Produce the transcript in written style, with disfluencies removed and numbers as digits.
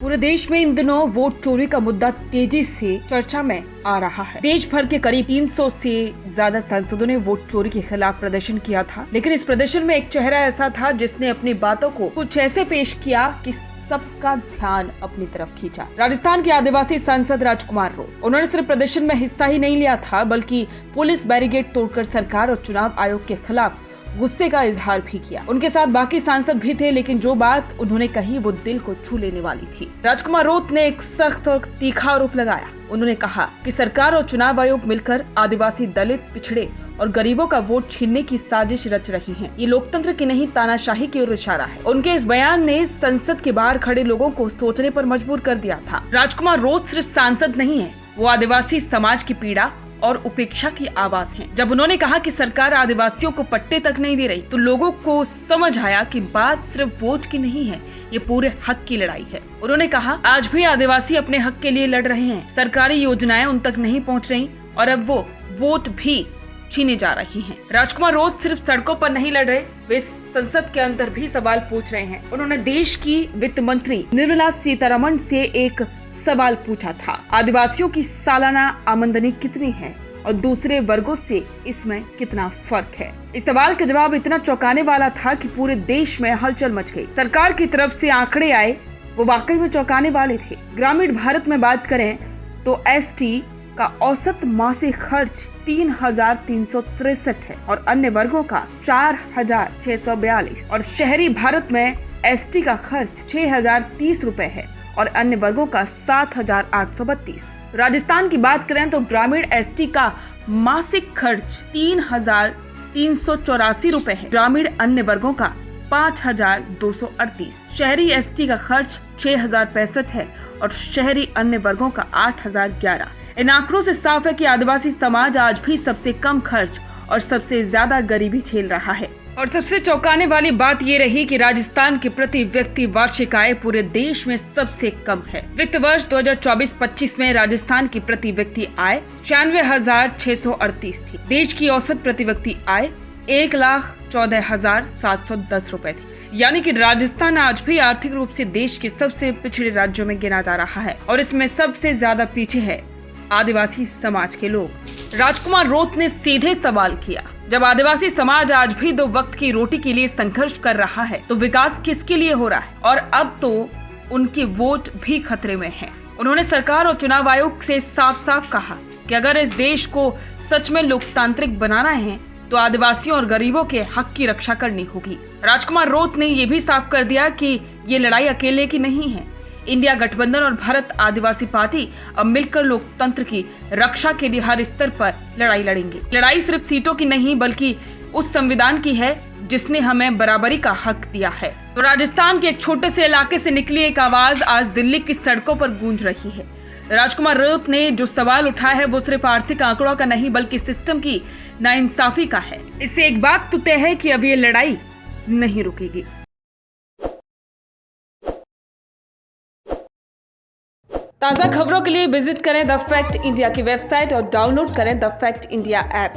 पूरे देश में इन दिनों वोट चोरी का मुद्दा तेजी से चर्चा में आ रहा है। देश भर के करीब 300 से ज्यादा सांसदों ने वोट चोरी के खिलाफ प्रदर्शन किया था, लेकिन इस प्रदर्शन में एक चेहरा ऐसा था जिसने अपनी बातों को कुछ ऐसे पेश किया कि सबका ध्यान अपनी तरफ खींचा। राजस्थान के आदिवासी सांसद राजकुमार रोत, उन्होंने सिर्फ प्रदर्शन में हिस्सा ही नहीं लिया था, बल्कि पुलिस बैरिकेड तोड़कर सरकार और चुनाव आयोग के खिलाफ गुस्से का इजहार भी किया। उनके साथ बाकी सांसद भी थे, लेकिन जो बात उन्होंने कही वो दिल को छू लेने वाली थी। राजकुमार रोत ने एक सख्त और तीखा आरोप लगाया। उन्होंने कहा कि सरकार और चुनाव आयोग मिलकर आदिवासी, दलित, पिछड़े और गरीबों का वोट छीनने की साजिश रच रही हैं। ये लोकतंत्र की नहीं, तानाशाही की ओर इशारा है। उनके इस बयान ने संसद के बाहर खड़े लोगों को सोचने पर मजबूर कर दिया था। राजकुमार रोत सिर्फ सांसद नहीं है, वो आदिवासी समाज की पीड़ा और उपेक्षा की आवाज हैं। जब उन्होंने कहा कि सरकार आदिवासियों को पट्टे तक नहीं दे रही, तो लोगों को समझ आया कि बात सिर्फ वोट की नहीं है, ये पूरे हक की लड़ाई है। उन्होंने कहा, आज भी आदिवासी अपने हक के लिए लड़ रहे हैं, सरकारी योजनाएं उन तक नहीं पहुंच रही और अब वो वोट भी छीने जा रही हैं। राजकुमार रोत सिर्फ सड़कों पर नहीं लड़ रहे, वे संसद के अंदर भी सवाल पूछ रहे हैं। उन्होंने देश की वित्त मंत्री निर्मला सीतारमण से एक सवाल पूछा था, आदिवासियों की सालाना आमदनी कितनी है और दूसरे वर्गों से इसमें कितना फर्क है। इस सवाल का जवाब इतना चौंकाने वाला था कि पूरे देश में हलचल मच गई। सरकार की तरफ से आंकड़े आए, वो वाकई में चौंकाने वाले थे। ग्रामीण भारत में बात करें तो एसटी का औसत मासिक खर्च 3,363 है और अन्य वर्गों का 4,642 और शहरी भारत में एसटी का खर्च 6,030 रुपए है और अन्य वर्गों का 7,832। राजस्थान की बात करें तो ग्रामीण एसटी का मासिक खर्च 3,384 रुपए है, ग्रामीण अन्य वर्गों का 5,238, शहरी एसटी का खर्च 6,065 है और शहरी अन्य वर्गों का 8,011। इन आंकड़ों से साफ है कि आदिवासी समाज आज भी सबसे कम खर्च और सबसे ज्यादा गरीबी झेल रहा है। और सबसे चौंकाने वाली बात ये रही कि राजस्थान की प्रति व्यक्ति वार्षिक आय पूरे देश में सबसे कम है। वित्त वर्ष 2024-25 में राजस्थान की प्रति व्यक्ति आय 96,638 थी। देश की औसत प्रति व्यक्ति आय 1,14,710 रुपए थी। यानी कि राजस्थान आज भी आर्थिक रूप से देश के सबसे पिछड़े राज्यों में गिना जा रहा है और इसमें सबसे ज्यादा पीछे है आदिवासी समाज के लोग। राजकुमार रोत ने सीधे सवाल किया, जब आदिवासी समाज आज भी 2 वक्त की रोटी के लिए संघर्ष कर रहा है, तो विकास किसके लिए हो रहा है? और अब तो उनके वोट भी खतरे में हैं। उन्होंने सरकार और चुनाव आयोग से साफ साफ कहा कि अगर इस देश को सच में लोकतांत्रिक बनाना है तो आदिवासियों और गरीबों के हक की रक्षा करनी होगी। राजकुमार रोत ने ये भी साफ कर दिया कि ये लड़ाई अकेले की नहीं है। इंडिया गठबंधन और भारत आदिवासी पार्टी अब मिलकर लोकतंत्र की रक्षा के लिए हर स्तर पर लड़ाई लड़ेंगे। लड़ाई सिर्फ सीटों की नहीं, बल्कि उस संविधान की है जिसने हमें बराबरी का हक दिया है। तो राजस्थान के एक छोटे से इलाके से निकली एक आवाज आज दिल्ली की सड़कों पर गूंज रही है। राजकुमार रोत ने जो सवाल उठाया है वो सिर्फ आर्थिक आंकड़ों का नहीं, बल्कि सिस्टम की नाइंसाफी का है। इससे एक बात तो तय है कि अब ये लड़ाई नहीं रुकेगी। ताज़ा खबरों के लिए विजिट करें द फैक्ट इंडिया की वेबसाइट और डाउनलोड करें द फैक्ट इंडिया ऐप।